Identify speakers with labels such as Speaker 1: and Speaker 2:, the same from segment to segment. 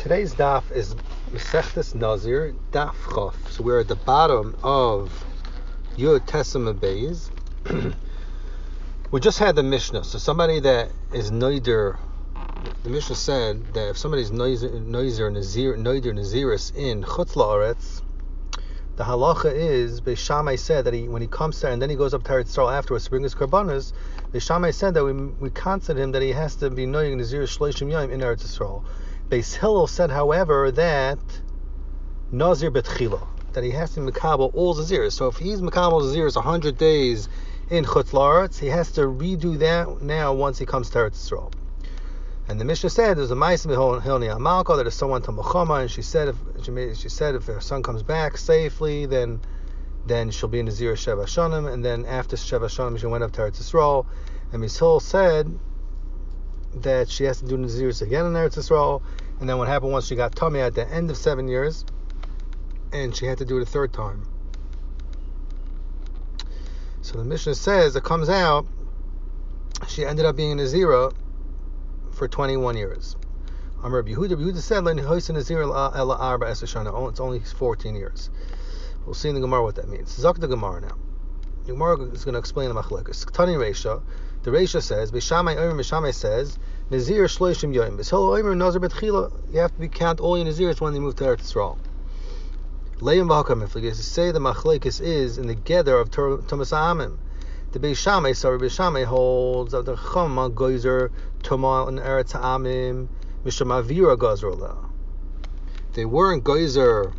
Speaker 1: Today's daf is Masechtas Nazir Daf Chof. So we're at the bottom of Yud Tesam Beis. We just had the Mishnah. So somebody that is Noider, the Mishnah said that if somebody's Noider Naziris in Chutz La'aretz, the halacha is, Beis Shammai said that when he comes there and then he goes up to Eretz Yisrael afterwards to bring his karbanos, Beis Shammai said that we counsel him that he has to be Noider Naziris Shloshim Yom in Eretz Yisrael. Beis Hillel said, however, that Nazir Betchila, that he has to Mekabel all Naziris. So if he's Mekabel Naziris 100 days in Chutz La'aretz, he has to redo that now once he comes to Eretz Yisrael. And the Mishnah said there's a Ma'aseh Hilni Amalka, that is someone to Mechama, and she said if her son comes back safely, then she'll be in Nazir Sheva Shanim, and then after Sheva Shanim she went up to Eretz Yisrael, and Beis Hillel said that she has to do Naziris again in Eretz Yisrael. And then what happened once she got tummy at the end of 7 years, and she had to do it a third time. So the Mishnah says it comes out she ended up being a Nazira for 21 years. Amar Yehuda said it's only 14 years. We'll see in the Gemara what that means. Zok the Gemara now. The Gemara is going to explain the machlokes. Tani Reisha. The Reisha says, Beis Shammai says, Nazir Shloshim Yom. Beis Hillel Omer Nazir Betchila. You have to count all your Nazirs when they move to Eretz Yisrael. Leim v'hakam if say the machlokes is in the gather of Tumas Ha'amim. The Beis Shammai holds that the Chama Goizer Tuma in Eretz Ha'amim Misham Avira Gazrola. They weren't Goizer.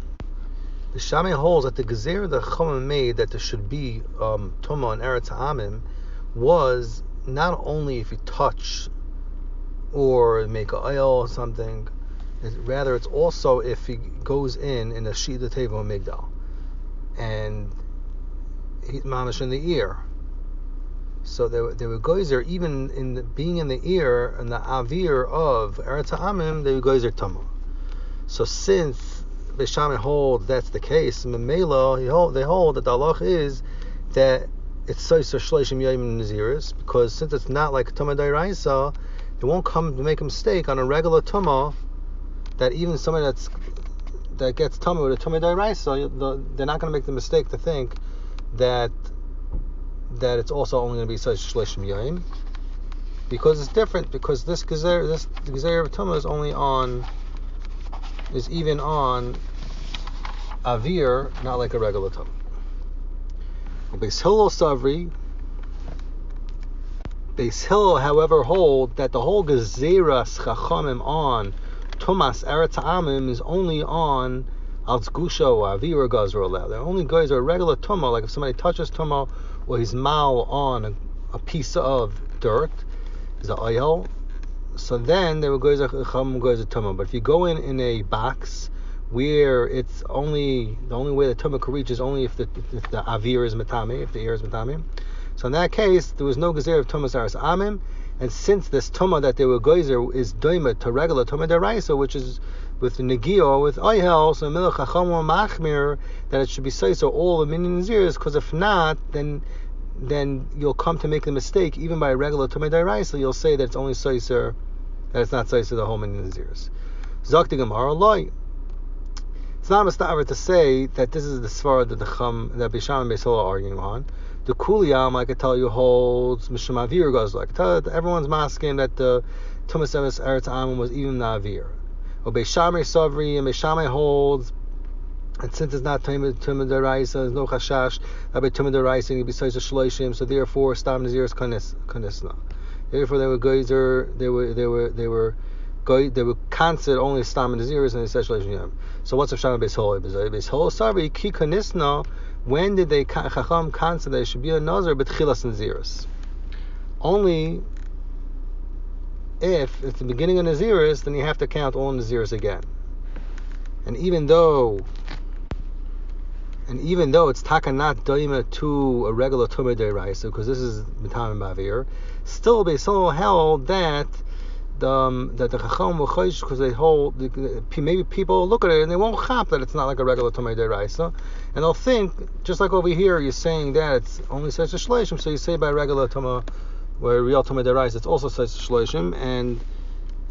Speaker 1: The Shammai holds that the Gezer the Chama made that there should be Tuma in Eretz Ha'amim was not only if you touch or make an oil or something, rather it's also if he goes in a Shida Teva Migdal and he's mamish in the ear. So they were goyzer even in being in the ear and the avir of Eretz Ha'amim, they were goyzer Tama. So since Beis Shammai hold that's the case, Memela they hold that the halach is that it's Soiser Shloshim Yom Naziris, because since it's not like Tuma D'Oraisa, it won't come to make a mistake on a regular Tuma, that even somebody that gets Tuma with a Tuma D'Oraisa, they're not going to make the mistake to think that it's also only going to be Soiser Shloshim Yom, because it's different, because this Gezer of Tuma is even on Avir, not like a regular Tuma. Beis Hillel, however, hold that the whole Gezeras Chachamim on Tumas Eretz Ha'amim is only on Alts Gusha or Avira Gazrola. The only guys are regular Tuma, like if somebody touches Tuma or he's mal on a piece of dirt, is an oil. So then there were guys are Chachamim guys are Tuma. But if you go in a box where it's the only way the tumah can reach is only if the avir is matame, if the air is matame. So in that case, there was no gezer of tumas aras amim, and since this tumah that they were gezer is doima to regular tumah deraisa, which is with negio or with oihel, so milach chacham machmir that it should be so all the minion nazirs, because if not, then you'll come to make the mistake even by regular tumah deraisa. You'll say that it's only soiser, that it's not soiser the whole minion nazirs. Zakti Gemara loy. It's not mistaver to say that this is the svara that Beis Shammai and Beis Hillel are arguing on. The Kuliyam, I could tell you, holds Misham Avir goes like. Everyone's masking that the Tumas Eretz Ha'amim was even the Avir. Or Beis Shammai Savri and Beis Shammai holds, and since it's not Tumah D'Oraisa, there's no Chashash that by Tumah D'Oraisa it besides the Shloshim. So therefore, Stam Nazir is Kanisna. Therefore, they were Geyser. They were considered only Stam and Naziris, and they said Shloshim Yom. So what's Avshana Beis Hillel? Beis Hillel Sarvi Ki Kanisna. When did they Chacham consider they should be a Nazir but Chilas Naziris? Only if it's the beginning of Naziris, then you have to count all Naziris again. And even though it's takanat doima to a regular Tumah D'Oraisa, because this is Mitam Bavir, still Beis Hillel held that the Chacham will chosh, because they hold maybe people look at it and they won't chap that it's not like a regular Tumah D'Oraisa, and they'll think just like over here you're saying that it's only such a shloshim, so you say by regular Tumah, where real Tumah D'Oraisa it's also such a shloshim,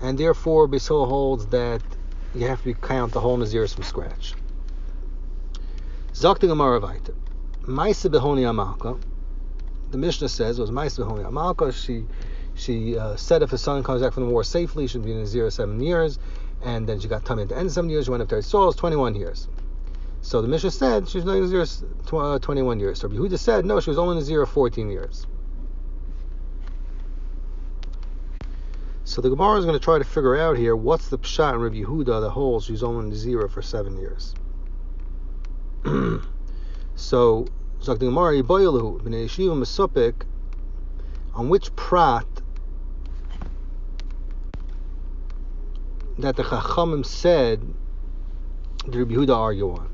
Speaker 1: and therefore Beis Hillel holds that you have to count the whole Naziris from scratch. Zok the Gemara weiter. Maisa behoni amalka. The Mishnah says it was Maisa behoni amalka. She said if her son comes back from the war safely, she should be in Nazir 7 years, and then she got tummy at the end of 7 years. She went up to Eretz Yisrael, 21 years. So the Mishnah said she was only Nazir 21 years. So Yehuda said no, she was only Nazir 14 years. So the Gemara is going to try to figure out here what's the pshat in Rabbi Yehuda that holds she's only Nazir for 7 years. So Zok the Gemara Yiboyelu b'nei yeshiva mesopik, on which prat that the Chachamim said the Rabbi Yehuda argue on.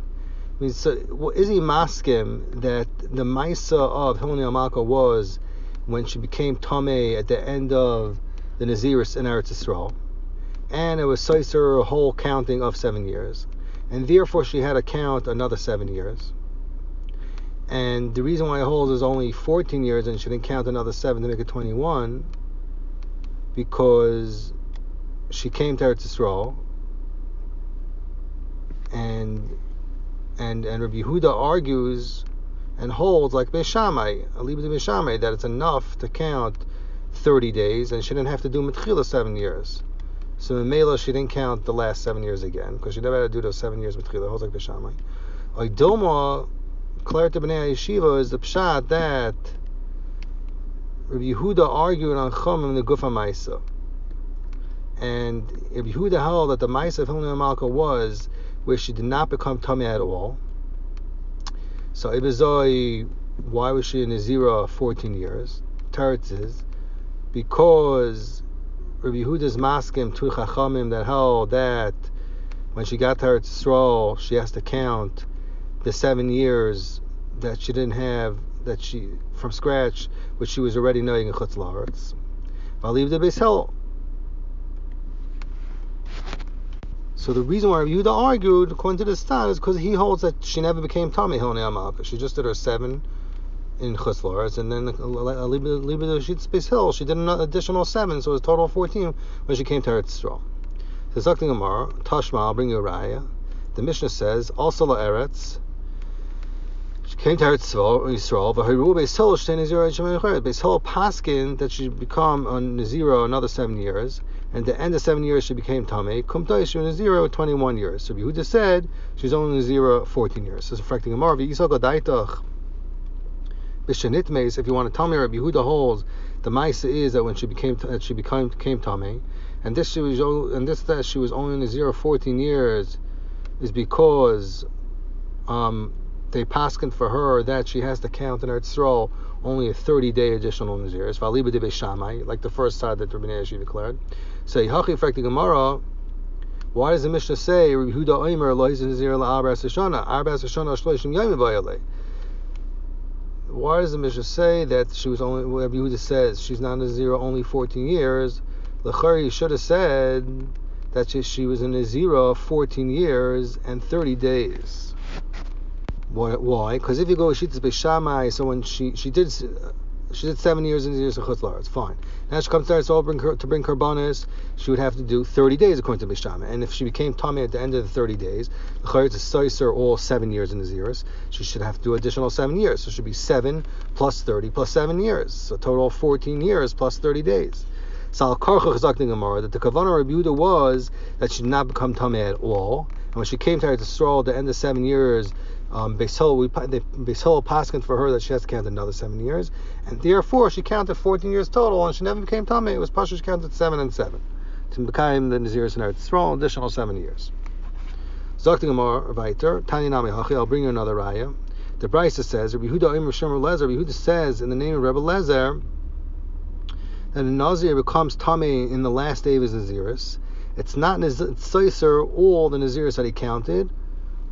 Speaker 1: I mean, so, is he maskim that the Maisa of Hilni Amalka was when she became Tameh at the end of the Naziris in Eretz Yisrael, and it was Saiser a whole counting of 7 years, and therefore she had to count another 7 years. And the reason why it holds is only 14 years and she didn't count another 7 to make it 21 because she came to Eretz Yisrael, and Rabbi Yehuda argues and holds like Beis Shammai, Alibah de Beis Shammai, that it's enough to count 30 days and she didn't have to do Metchila 7 years. So in Mela she didn't count the last 7 years again because she never had to do those 7 years Metchila. Holds like Beis Shammai. Oidoma Clarita B'nei Yeshiva is the pshat that Rabbi Yehuda argued on Chomim the Gufa Maisa, and Rabbi Yehuda held that the Maisa of Hilni Amalka was where she did not become Tameh at all. So Ibizoi, why was she in Nazira 14 years? Teretz is because Rabbi Yehuda's maskim to Chachamim that held that when she got to Eretz Yisrael she has to count the 7 years that she didn't have, that she from scratch, which she was already knowing in Chutz La'aretz. V'aliv de Beis Hillel. So the reason why Rabbi Yehuda argued, according to this stat, is because he holds that she never became Tameh Hilni Amalka. She just did her 7 in Chutz La'aretz, and then Alibah de Beis Hillel, she did an additional 7, so it was a total of 14 when she came to Eretz Yisrael. So Zok the Gemara, Tashma, I'll bring you a raya. The Mishnah says, also La'aretz, she came to Eretz Yisrael, but Beis Hillel shtei Nazira Shemin Chayot. Beis Hillel paskin that she become a Nazira another 7 years, and at the end of 7 years she became Tameh. Kumtai she was Nazira 21 years. So Yehuda said she's only Nazira 14 years. So it's reflecting a marvi. Yisrael Gadaitach B'Shenit Meis. If you want to tell me, Rabbi Yehuda holds the Maisa is that when she became Tameh, and this she was that she was only Nazira 14 years is because they paskin for her that she has to count in Eretz Yisrael only a 30-day additional Naziris. V'aliba de Beis Shammai, like the first side that Rabbi Yehuda declared. Say Hachi Frekti Gemara. Why does the Mishnah say Rabbi Yehuda Omer lo hiz Nazir la'arba Hashanah? Arba Hashanah shloshim yomim v'yalei. Why does the Mishnah say that she was only? Rabbi Yehuda says she's not Nazir only 14 years. L'chari should have said that she was in Nazira 14 years and 30 days. Why? Because if you go Shittas Beis Shammai, so when she did 7 years in Nazir Chutz La'aretz, fine. Now she comes there to bring Karbanis, she would have to do 30 days according to Beis Shammai. And if she became Tameh at the end of the 30 days, the Chayyot is Saiser all 7 years in Naziris, she should have to do additional 7 years. So it should be 7 plus 30 plus 7 years. So total of 14 years plus 30 days. Sal Karcha Chazak Gemara that the Kavanah Rabbi Yehuda was that she did not become Tameh at all. And when she came to Eretz Yisrael at the end of 7 years, Beis Hillel paskin for her that she has to count another 7 years, and therefore she counted 14 years total, and she never became Tameh. It was Pasha she counted 7 and 7 to become the Naziris in Eretz Yisrael, additional 7 years. Zok the Gemara weiter, Tani Nami Hachi. I'll bring you another raya. The Brisa says Rabbi Yehuda Omer Shem Lezer. Rabbi Yehuda says in the name of Rebbe Lezer that a Nazir becomes Tameh in the last day of his Naziris. It's not Saiser all the Naziris that he counted,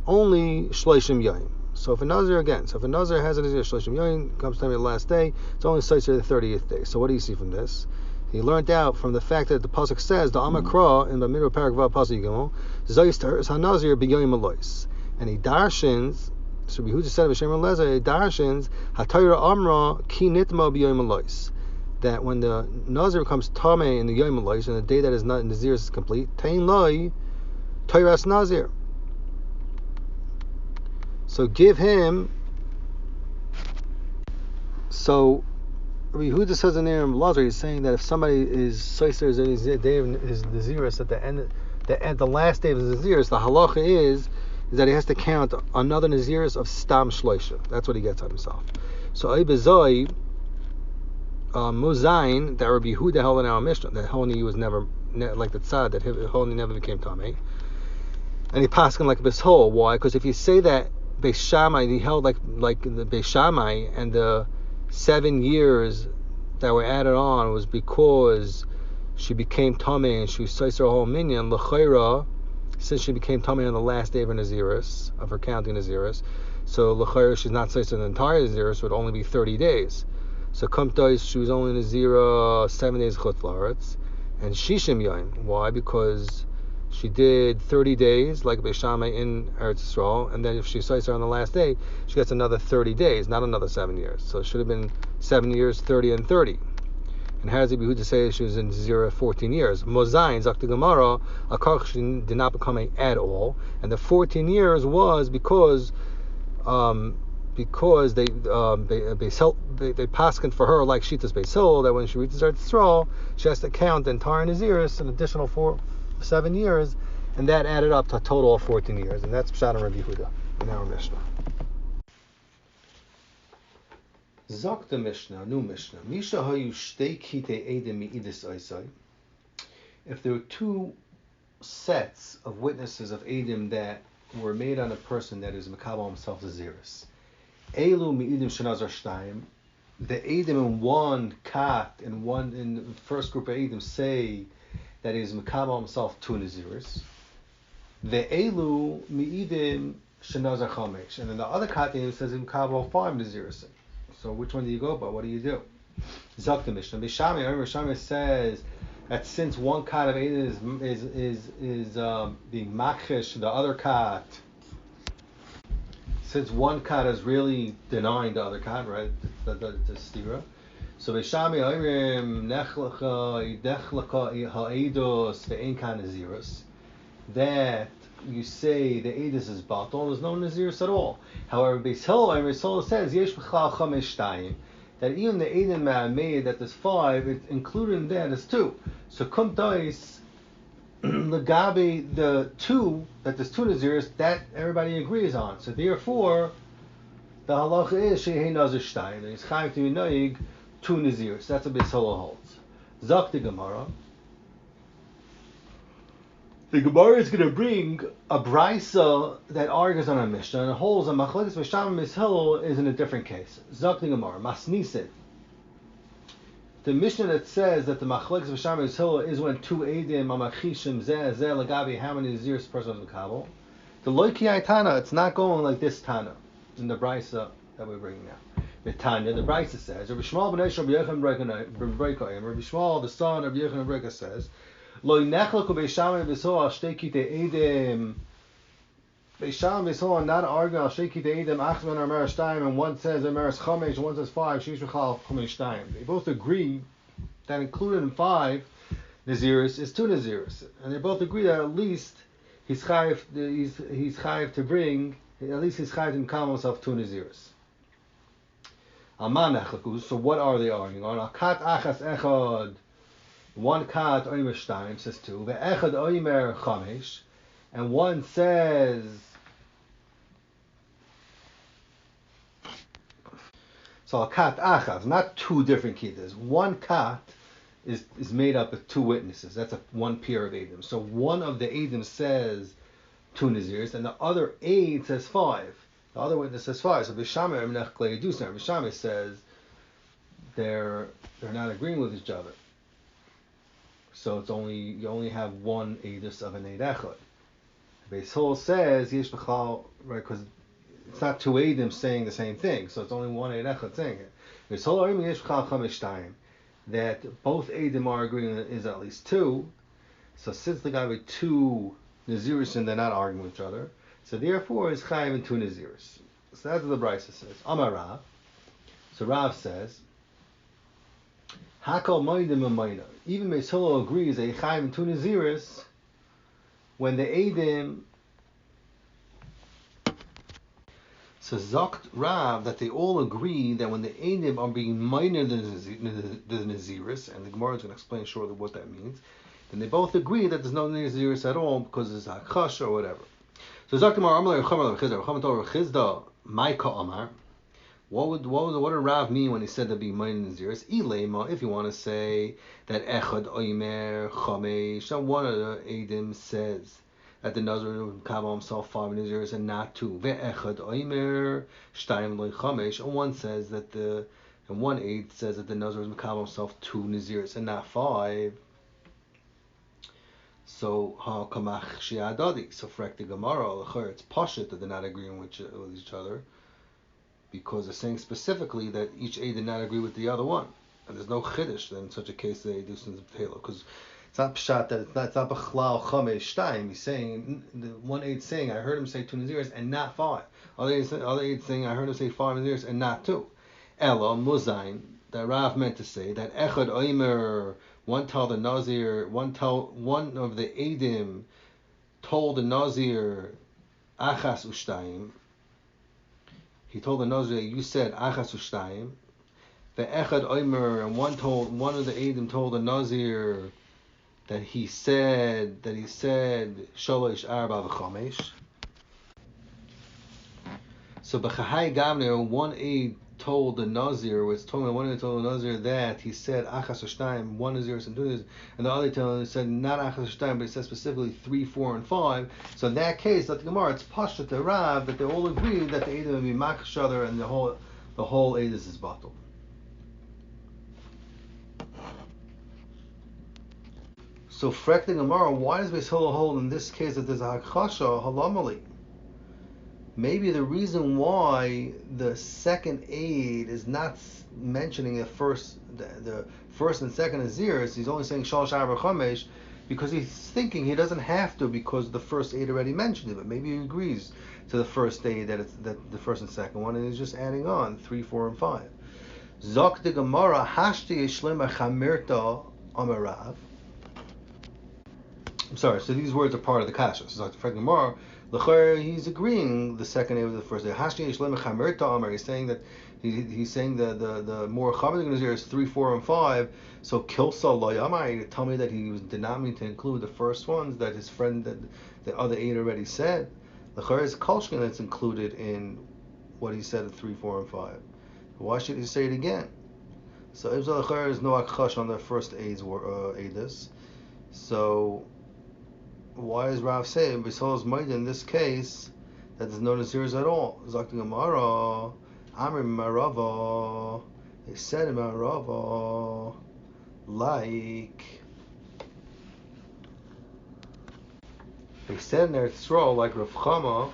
Speaker 1: only Shloshim Yom. So if a Nazir has a Nazir Shloshim Yom, comes time the last day, it's only Saiser the 30th day. So what do you see from this? He learned out from the fact that the pasuk says the Amakra in the middle of Parak pasuk Gimel, Zayis HaNazir B'Yom Alois, and he darshins. So Yehuda said B'Shem Lezer, he darshins HaTorah Amra Ki Nitma B'Yom Alois, that when the Nazir becomes Tameh in the Yom Alois, and the day that is not Nazir is complete, Tein Loi Toiras Nazir. So give him. So Rabbi Yehuda says in there in Lazar, he's saying that if somebody is Soiser his day of his Naziris at the last day of his Naziris, the halacha is that he has to count another Naziris of Stam Shloisha. That's what he gets on himself. So Ibezoi Muzayin, that Rabbi Yehuda held in our Mishnah, that Honi was never like the Tzad, that Honi never became Tamei. And he passed him like a Bishol. Why? Because if you say that Beis Shammai, he held like the Beis Shammai, and the 7 years that were added on was because she became Tamei and she was Seiser a whole minyan, L'chaira, since she became Tamei on the last day of her Naziris, of her counting Naziris, so L'chaira, she's not Seiser the entire Naziris, so it would only be 30 days. So Kumtais, she was only Nazira 7 days Chutz La'aretz, and Shishim Yom. Why? Because she did 30 days, like Beis Shammai in Eretz Yisrael, and then if she Seiser on the last day, she gets another 30 days, not another 7 years. So it should have been 7 years, 30 and 30. And how does it behoove to say she was in Nazira 14 years? Mozayin, Zakta Gemara, Akarch, she did not become a at all, and the 14 years was because they paskin for her like Shitas Beis Hillel, that when she reaches Eretz Yisrael, she has to count the entire Naziris, an additional 7 years, and that added up to a total of 14 years, and that's Pshat and Rabbi Yehuda in our Mishnah. Zok the Mishnah, new Mishnah. Misha hayu shtei kite edim mi'idis oisai. If there were two sets of witnesses of edim that were made on a person that is makabel himself as ziris, elu mi'idim shenazar shtayim. The edim in one kat in the first group of edim say that he is makabel himself two naziris. The elu mi'idim shenazar chamesh, and then the other kat says makabel 5 naziris. So which one do you go by? What do you do? Zok the Mishnah. Beis Shammai says that since one kat of edim is being makhish the other kat, since one kat is really denying the other kat, right? The stira. So Beis Shammai oirim nechlacha ha'edos ve'en kan naziros, that you say the edus is batal, there's no naziris at all. However, Beis Hillel says yesh b'chal chamesh shtayim, that even the edim made that there's 5, it's included in that is 2. So kum tais legabe the 2, that there's 2 naziris, that everybody agrees on. So therefore, the halacha is shehei nazir shtayim, that he's chayiv to be noig 2 naziris. That's what Beis Hillel holds. Zok the Gemara. The Gemara is going to bring a brisa that argues on a Mishnah and holds a machlokes Beis Shammai and Beis Hillel is in a different case. Zok the Gemara, masnisid. The Mishnah that says that the machlokes Beis Shammai and Beis Hillel is when 2 edim amachishim zeh legabi how many naziris a person was makabel. The loikiyai tana, it's not going like this tana in the brisa that we're bringing now. The Tanya, the brisa says, Rabbi Shmuel ben Rabbi Yochanan Rabbi Shmuel, the son of Yochanan Breka says, Lo nechlaku Beis Shammai Beis Hillel al shtei kitei edim. Beis Shammai Beis Hillel not arguing al shtei kitei edim. Achman or Meres Shtayim, and one says Meres Chamesh, and one says 5. Shish B'chal Chamesh Shtayim. They both agree that included in 5 naziris is 2 naziris, and they both agree that at least he's chayiv to bring, at least he's chayiv to calm himself 2 naziris. Aman nechlaku. So what are they arguing on? Al kat achas echad. One kat oimer shtayim says 2. The echad oimer chamesh, and one says so a kat achas, not 2 different kitas. One kat is made up of 2 witnesses. That's one pair of edim. So one of the edim says 2 nazirs, and the other aid says 5. The other witness says 5. So Beis Shammai says they're not agreeing with each other. So you only have one edus of an eid echad. Beis Hillel says yesh b'chal, right? Because it's not 2 edim saying the same thing, so it's only one eid echad saying it. Beis Hillel orim yesh b'chal chamesh shtayim, that both edim are agreeing that is at least 2. So since the guy with 2 naziris and they're not arguing with each other, so therefore is chayiv in 2 naziris. So that's what the brisa says. Amar Rav. So Rav says, Hakol moedim u'moedim. Even Beis Hillel agrees that chayiv in 2 naziris when the Eidim, so Zokt Rav, that they all agree that when the Eidim are being minor the Naziris, and the Gemara is going to explain shortly what that means, then they both agree that there's no Naziris at all because it's a Chash or whatever. So Zokt Gemara, Amar Chamer Chizda, Chamer Torah Chizda, Maika Amar. What did Rav mean when he said that being minor Naziris? Ilema, if you want to say that Echad Oimer Chamesh, that one of the Eidim says that the Nazir would cover himself 5 Naziris and not 2. Ve'echad Oimer Shtayim Loi Chamesh, and one says that and one Eid says that the Nazir would cover himself 2 Naziris and not 5. So ha kamach shiadadi. So for the Gemara, it's pashut that they're not agreeing with each other, because they're saying specifically that each Eid did not agree with the other one, and there's no chiddush. Then in such a case they do some b'telo, because it's not pshat that it's not b'chlal chamesh shtayim. He's saying the one Eid saying I heard him say 2 naziris and not 5. Other Eid saying I heard him say 5 naziris and not 2. Ella muzayin, that Rav meant to say that echad oimer, one told the Nazir, one of the Eidim told the Nazir achas ushtayim. He told the Nazir, you said achas ushtayim. The echad oimer, and one of the Eidim told the Nazir that he said shalosh arba v'chamesh. So b'chahai gamner, one Eid told the Nazir, told the Nazir that he said achas ushtayim, 1 Naziris and 2 Naziris, and the other said not achas ushtayim, but he said specifically 3, 4, and 5. So in that case, that the Gemara, it's pashut to Rav that they all agree that the Eidim will be mach each other, and the whole Eid is batal. So frek the Gemara, why does Beis Hillel hold in this case that there's a hakasha halamali? Maybe the reason why the second Eid is not mentioning the first and second Naziris, he's only saying shalosh arba chamesh, because he's thinking he doesn't have to, because the first Eid already mentioned it. But maybe he agrees to the first Eid that the first and second one, and he's just adding on 3, 4, and 5. Zok the Gemara hashti yishlema chamirta amarav. I'm sorry, so these words are part of the kasha. So Dr. Gemara, he's agreeing the second Eid with the first Eid. Hashti yishlema chamirta amar. He's saying that he's saying the more chamer nazir is 3, 4, and 5. So kilsa loyamar, tell me that he did not mean to include the first ones that his friend that the other 8 already said. L'chayr is kolshkin that's included in what he said at 3, 4, and 5. Why should he say it again? So if l'chayr is no akhash on the first Eidus, so why is Rav saying Beis Hillel's mind in this case that there's no naziris at all? Zakti Gemara, Amr Marava, they said in Marava, like they said in their Yisrael, like Rav Chama,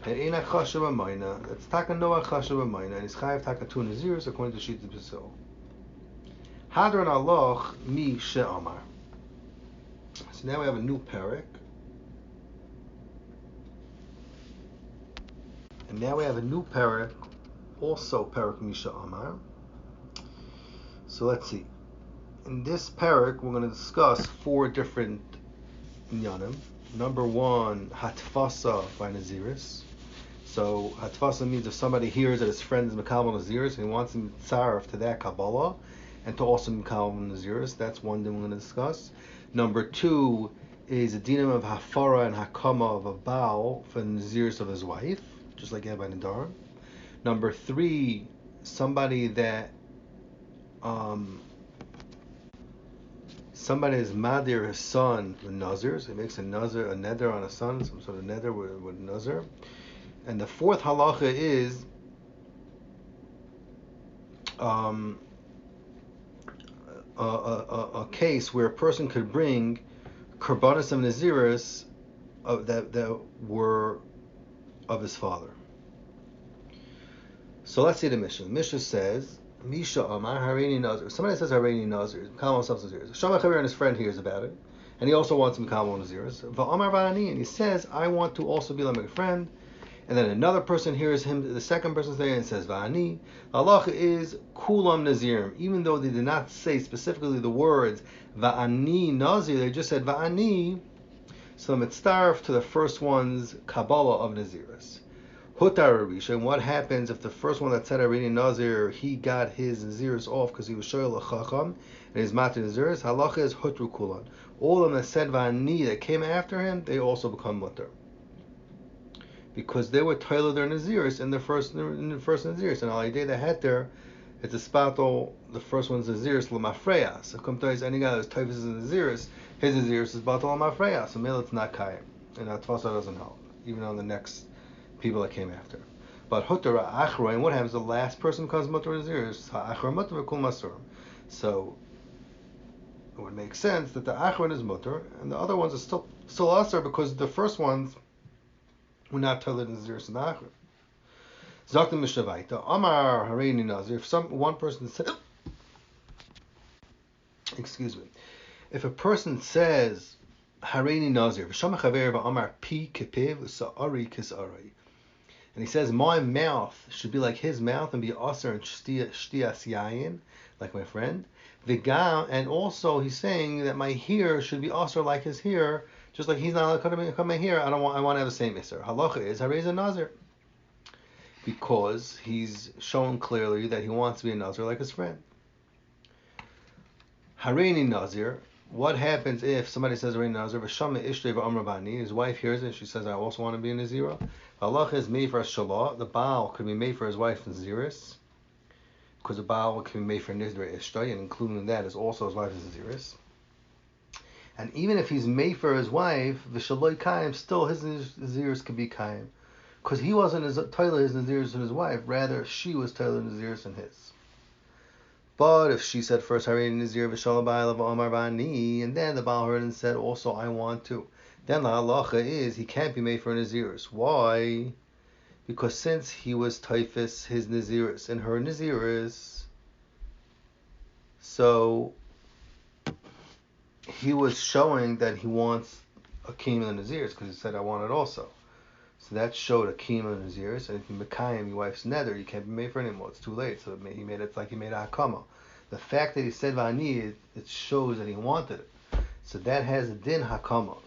Speaker 1: that ain't akhash b'mayna. That's taka no akhash b'mayna, and it's chayav taka 2 naziris according to Shita Beis Hillel. Hadron aloch mi she'amar. So now we have a new parak. And now we have a new parak, also parak Misha Amar. So let's see. In this parak, we're going to discuss 4 different inyanim. Number 1, hatfasa by Naziris. So hatfasa means if somebody hears that his friend is Mekabel Naziris and he wants him tzaref to that Kabbalah and to also Mekabel Naziris, that's one thing we're going to discuss. Number 2 is a dinam of hafara and hakama of a Baal for the Naziris of his wife, just like Ebay Nadar. Number 3, somebody that somebody is madir his son with nazir, so he makes a neder on a son, some sort of neder with nazir. And the 4th halacha is a case where a person could bring korbanos of naziris that were of his father. So let's see the Mishnah. The Mishnah says, Misha Amar Hareini Nazir. Somebody says Hareini Nazir, Kamal himself Nazir. Shama Chavir and his friend hears about it, and he also wants to become Kamal Naziris. Va'amar Va'ani, and he says, I want to also be like my friend. And then another person hears him, the second person there, and says Va'ani. The halacha is Kulam Nazirim. Even though they did not say specifically the words Va'ani Nazir, they just said Va'ani. So mitzaref to the first one's Kabbalah of Naziris. Hutar Arisha, and what happens if the first one that said Hareini Nazir, he got his Naziris off because he was Shoyal Chacham, and his Mati Naziris, halacha is Hutru Kulan. All of them that said Vani that came after him, they also become Mutter. Because they were Tyler their Naziris in the first Naziris, and al idei the heter, it's a spato. The first one's Naziris l'mafreya. So come to any guy who's Typhus is Naziris, his Naziris is batal l'mafreya. So male it's not kayim, and Atfasa doesn't help, even on the next people that came after. But Hutara Achra, and what happens? The last person becomes Mutter Naziris. Achra Mutter v'kul Masurim. So it would make sense that the Achron is Mutter, and the other ones are still Asr because the first ones were not Talid Naziris and Achron. Zaktim Mishnavaita, Amar Hareini Nazir, if one person says, if a person says Hareini Nazir, V'shama Chaver v'Amar Pi Kepev Sa'ari Kis'ari, and he says my mouth should be like his mouth and be Asr and Shtias Yayin, like my friend, V'gam, and also he's saying that my hair should be Asr like his hair, just like he's not allowed to come in here. I want to have the same Isser. Halacha is Hareini Nazir, because he's shown clearly that he wants to be a Nazir like his friend. Hareini Nazir, what happens if somebody says Hareini Nazir, V'shama Ishtei v'Amra Bani, his wife hears it, she says, I also want to be a Nazira. Halacha is made for a Shalah, the Baal could be made for his wife Naziris, because the Baal can be made for Nizra Ishtay, and including that is also his wife's Naziris. And even if he's made for his wife, V'shaloi Kaim, still his Naziris could be Kaim. Because he wasn't as Tyler his Naziris and his wife, rather she was Tyler Naziris and his. But if she said first Hareini Nazir v'shalom ba'alav Amar Bani, and then the Baal heard and said also I want to, then the halacha is he can't be made for Naziris. Why? Because since he was Typhus his Naziris and her Naziris, so he was showing that he wants a Kima and Naziris because he said I want it also. So that showed a Kima and Naziris, and if you Mekayim your wife's nether, you can't be made for anymore. It's too late. So he made it like he made a Hakama. The fact that he said Vani, it shows that he wanted it. So that has a din Hakama.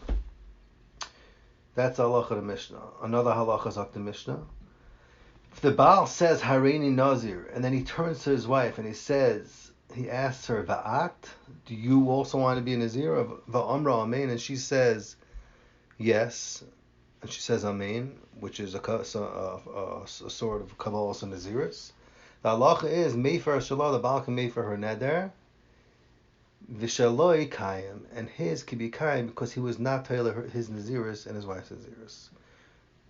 Speaker 1: That's halacha the Mishnah. Another halacha is the Mishnah. If the Baal says Hareini Nazir, and then he turns to his wife and he asks her, Va'at, do you also want to be a Nazir? Va'amra Amen, and she says, yes. And she says Amen, which is a sort of Kabbalah and Naziris. The halacha is Mefer Shalah, the Baal can make for her neder, Vishaloi Kayim, and his can be Kayim because he was not Taylor his Naziris and his wife's Naziris.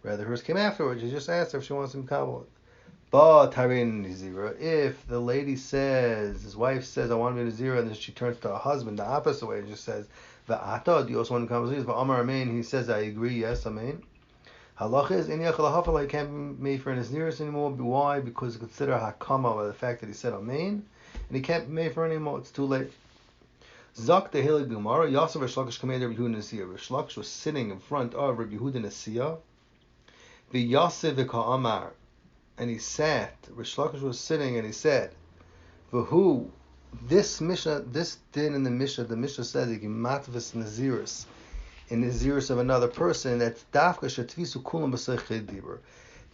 Speaker 1: Rather, hers came afterwards. You just asked her if she wants him Kabbalah. But Hareini Nazira, if the lady says, his wife says, I want to be Nazira, and then she turns to her husband the opposite way and just says, Va'ata, do you also want to come Nazir? Va'amar Amen, he says, I agree, yes, Amen. Halacha is, in Yachal HaHafal, he can't be made for his Naziris anymore. Why? Because it's considered Hakama by the fact that he said Amen, and he can't be made for anymore. It's too late. Zak the Hilig Gemara, Yasser Rishlakish commanded Rabbi Yehuda Nasiya. Rishlakish was sitting in front of Rabbi Yehuda Nasiya. V'Yasser v'Ka'amar, and he sat. Rishlakish was sitting and he said, V'hu, this Mishnah, this din in the Mishnah says, Yimatvis Naziris, in Naziris of another person, that's Dafka Shetvisu Kulam B'Seichei Dibur.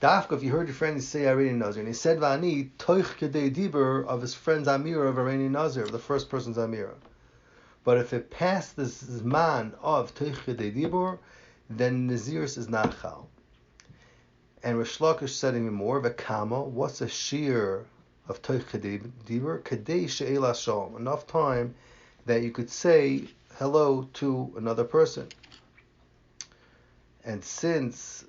Speaker 1: Dafka, if you heard your friend say Hareini Nazir, and he said Vani, Toich Kedei Dibur of his friend's Amira of Hareini Nazir, of the first person's Amira. But if it passed the Zman of Toich Kedei Dibur, then Naziris is not Chal. And Rish Lakish said even more, V'kama, what's a shear of Toich Kedei Dibur? Kedei She'ela Shalom, enough time that you could say hello to another person. And since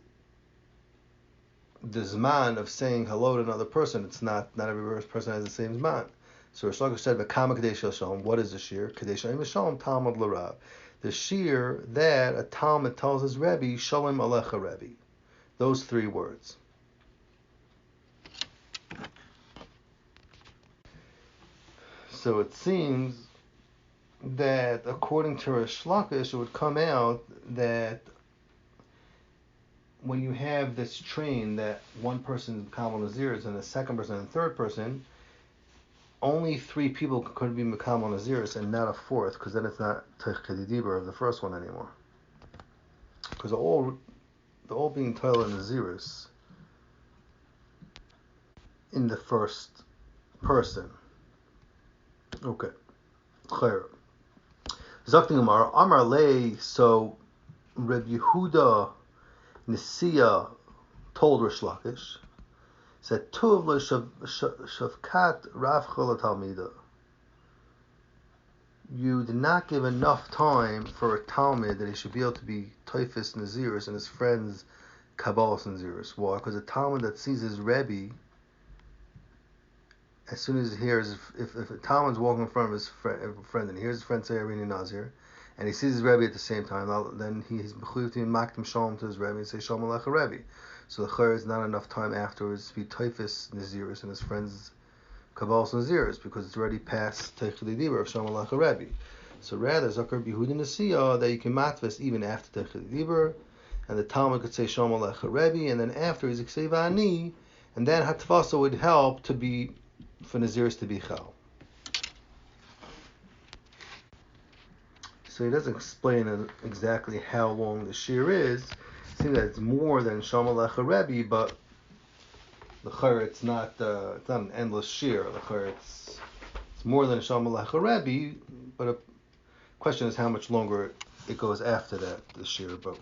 Speaker 1: the Zman of saying hello to another person, it's not every person has the same Zman. So Rish Lakish said, V'kama Kedei She'ela Shalom, what is the shear? Kedei She'ela Shalom, Talmud L'Rav. The shear that a Talmud tells his Rebbe, Shalom Alecha Rebbe. Those three words. So it seems that according to Rish Lakish, it would come out that when you have this train that one person is Mekamal Naziris and the second person and the third person, only three people could be Mekamal Naziris and not a fourth, because then it's not Tech Kedei Dibur of the first one anymore. because they're all being told in Naziris in the first person. Okay. Clear. Zakti Gemara, Amar Lei, so Reb Yehuda Nisia told Rish Lakish, said, Tuv lo shavkat Rav Chol Talmida. You did not give enough time for a Talmud that he should be able to be Toifis Naziris and his friends Kabbalas Naziris. Why? Because a Talmud that sees his Rebbe, as soon as he hears, if a Talmud's walking in front of his friend and he hears his friend say Yomi Nazir, and he sees his Rebbe at the same time, then he's bechuv to makdim shalom to his Rebbe and say Shalom Alecha Rebbe. So the chayr is not enough time afterwards to be Toifis Naziris and his friends Kabbalas Naziris, because it's already past Teichid Dibur of Shalom Alecha Rebbe. So rather, Zakar Yehuda Nasiya, that you can matvis even after Teichid Dibur, and the Talmud could say Shalom Alecha Rebbe, and then after he's Kseva Ani, and then Hatvasa would help to be for Naziris to be Chal. So he doesn't explain exactly how long the shear is. It seems that it's more than Shalom Alecha Rebbe, but the chayr, it's not an endless shear. The chayr, it's more than Shalom Alecha Rebbe, but the question is how much longer it goes after that, the shear, but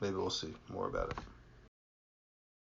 Speaker 1: maybe we'll see more about it.